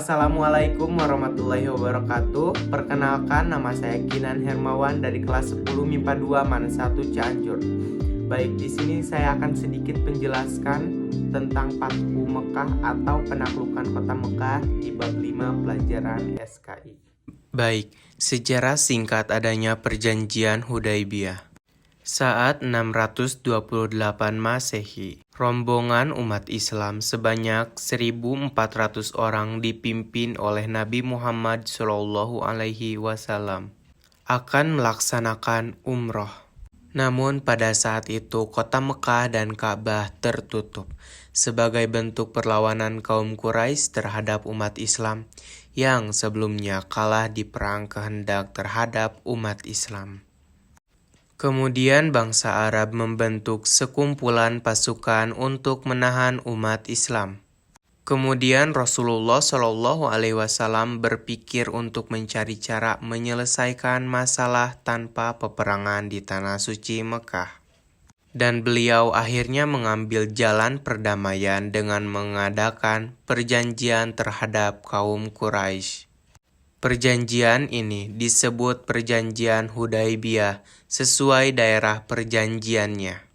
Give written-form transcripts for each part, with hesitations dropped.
Assalamualaikum warahmatullahi wabarakatuh. Perkenalkan, nama saya Kinan Hermawan dari kelas 10 MIPA 2 MAN 1 Cianjur. Baik, di sini saya akan sedikit menjelaskan tentang Fathu Mekah atau penaklukan kota Mekah di bab 5 pelajaran SKI. Baik, sejarah singkat adanya perjanjian Hudaibiyah. Saat 628 Masehi, rombongan umat Islam sebanyak 1.400 orang dipimpin oleh Nabi Muhammad SAW akan melaksanakan umroh. Namun pada saat itu kota Mekah dan Ka'bah tertutup sebagai bentuk perlawanan kaum Quraisy terhadap umat Islam yang sebelumnya kalah di perang kehendak terhadap umat Islam. Kemudian bangsa Arab membentuk sekumpulan pasukan untuk menahan umat Islam. Kemudian Rasulullah SAW berpikir untuk mencari cara menyelesaikan masalah tanpa peperangan di tanah suci Mekah. Dan beliau akhirnya mengambil jalan perdamaian dengan mengadakan perjanjian terhadap kaum Quraisy. Perjanjian ini disebut Perjanjian Hudaibiyah sesuai daerah perjanjiannya.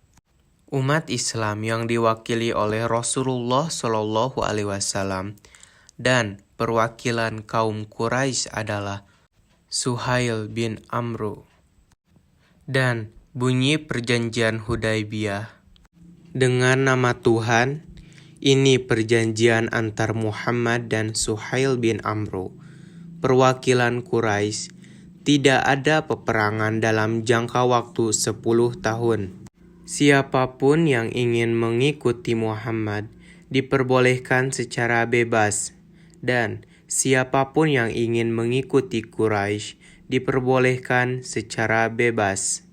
Umat Islam yang diwakili oleh Rasulullah SAW dan perwakilan kaum Quraisy adalah Suhail bin Amru. Dan bunyi Perjanjian Hudaibiyah, dengan nama Tuhan, ini perjanjian antar Muhammad dan Suhail bin Amru, perwakilan Quraisy. Tidak ada peperangan dalam jangka waktu 10 tahun. Siapapun yang ingin mengikuti Muhammad diperbolehkan secara bebas, dan siapapun yang ingin mengikuti Quraisy diperbolehkan secara bebas.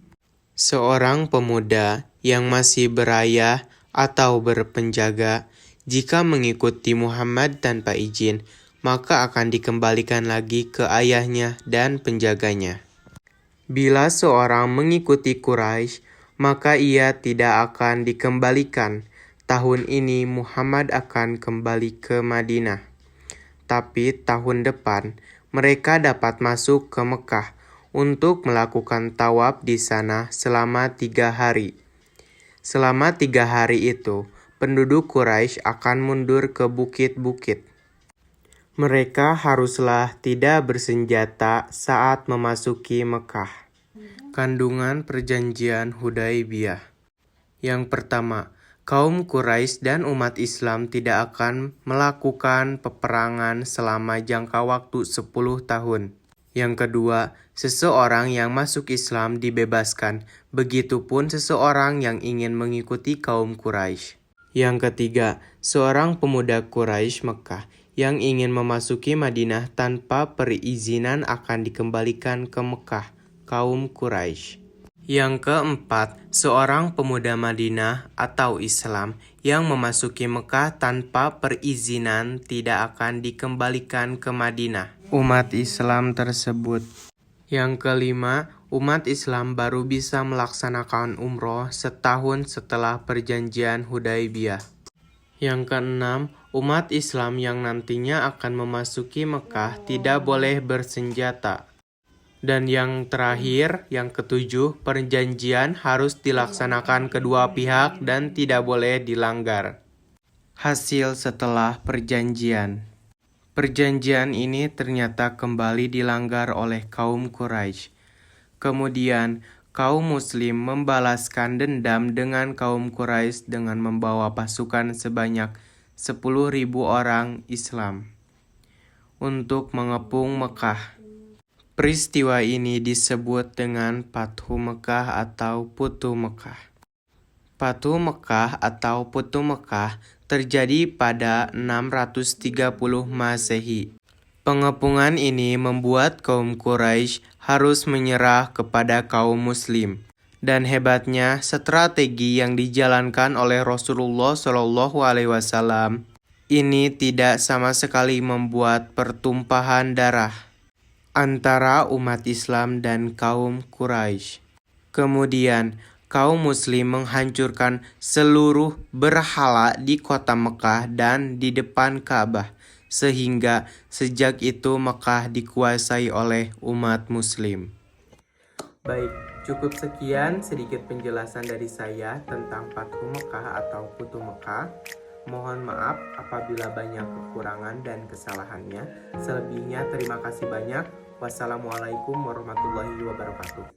Seorang pemuda yang masih berayah atau berpenjaga, jika mengikuti Muhammad tanpa izin, maka akan dikembalikan lagi ke ayahnya dan penjaganya. Bila seorang mengikuti Quraisy, maka ia tidak akan dikembalikan. Tahun ini Muhammad akan kembali ke Madinah. Tapi tahun depan, mereka dapat masuk ke Mekah untuk melakukan tawaf di sana selama 3 hari. Selama 3 hari itu, penduduk Quraisy akan mundur ke bukit-bukit. Mereka haruslah tidak bersenjata saat memasuki Mekah. Kandungan Perjanjian Hudaibiyah. Yang pertama, kaum Quraisy dan umat Islam tidak akan melakukan peperangan selama jangka waktu 10 tahun. Yang kedua, seseorang yang masuk Islam dibebaskan, begitupun seseorang yang ingin mengikuti kaum Quraisy. Yang ketiga, seorang pemuda Quraisy Mekah yang ingin memasuki Madinah tanpa perizinan akan dikembalikan ke Mekah, kaum Quraisy. Yang keempat, seorang pemuda Madinah atau Islam yang memasuki Mekah tanpa perizinan tidak akan dikembalikan ke Madinah, umat Islam tersebut. Yang kelima, umat Islam baru bisa melaksanakan umroh setahun setelah Perjanjian Hudaibiyah. Yang keenam, umat Islam yang nantinya akan memasuki Mekah tidak boleh bersenjata. Dan yang terakhir, yang ketujuh, perjanjian harus dilaksanakan kedua pihak dan tidak boleh dilanggar. Hasil setelah perjanjian. Perjanjian ini ternyata kembali dilanggar oleh kaum Quraisy. Kemudian, kaum Muslim membalaskan dendam dengan kaum Quraisy dengan membawa pasukan sebanyak 10.000 orang Islam untuk mengepung Mekah. Peristiwa ini disebut dengan Fathu Mekah atau Futuh Mekah. Fathu Mekah atau Futuh Mekah terjadi pada 630 Masehi. Pengepungan ini membuat kaum Quraisy harus menyerah kepada kaum Muslim. Dan hebatnya, strategi yang dijalankan oleh Rasulullah SAW ini tidak sama sekali membuat pertumpahan darah antara umat Islam dan kaum Quraisy. Kemudian, kaum Muslim menghancurkan seluruh berhala di kota Mekah dan di depan Ka'bah, sehingga sejak itu Mekah dikuasai oleh umat Muslim. Baik, cukup sekian sedikit penjelasan dari saya tentang Fathu Mekah atau Futuh Mekah. Mohon maaf apabila banyak kekurangan dan kesalahannya. Selebihnya terima kasih banyak. Wassalamualaikum warahmatullahi wabarakatuh.